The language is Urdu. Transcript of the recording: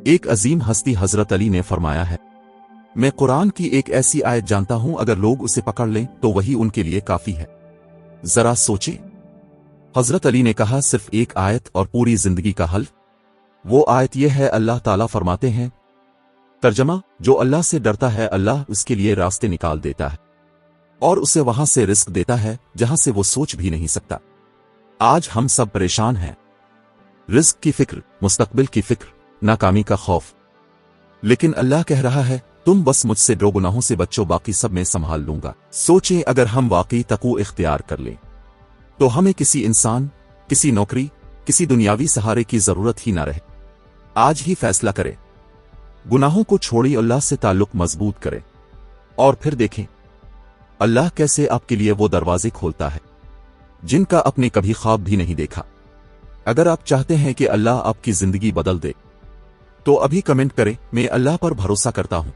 ایک عظیم ہستی حضرت علی نے فرمایا ہے، میں قرآن کی ایک ایسی آیت جانتا ہوں اگر لوگ اسے پکڑ لیں تو وہی ان کے لیے کافی ہے۔ ذرا سوچیں۔ حضرت علی نے کہا، صرف ایک آیت اور پوری زندگی کا حل؟ وہ آیت یہ ہے، اللہ تعالیٰ فرماتے ہیں، ترجمہ، جو اللہ سے ڈرتا ہے اللہ اس کے لیے راستے نکال دیتا ہے اور اسے وہاں سے رزق دیتا ہے جہاں سے وہ سوچ بھی نہیں سکتا۔ آج ہم سب پریشان ہیں، رزق کی فکر، مستقبل کی فکر، ناکامی کا خوف، لیکن اللہ کہہ رہا ہے، تم بس مجھ سے دو گناہوں سے بچو، باقی سب میں سنبھال لوں گا۔ سوچیں، اگر ہم واقعی تقوی اختیار کر لیں تو ہمیں کسی انسان، کسی نوکری، کسی دنیاوی سہارے کی ضرورت ہی نہ رہے۔ آج ہی فیصلہ کریں، گناہوں کو چھوڑی اللہ سے تعلق مضبوط کریں، اور پھر دیکھیں اللہ کیسے آپ کے لیے وہ دروازے کھولتا ہے جن کا آپ نے کبھی خواب بھی نہیں دیکھا۔ اگر آپ چاہتے ہیں کہ اللہ آپ کی زندگی بدل دے تو ابھی کمنٹ کریں، میں اللہ پر بھروسہ کرتا ہوں۔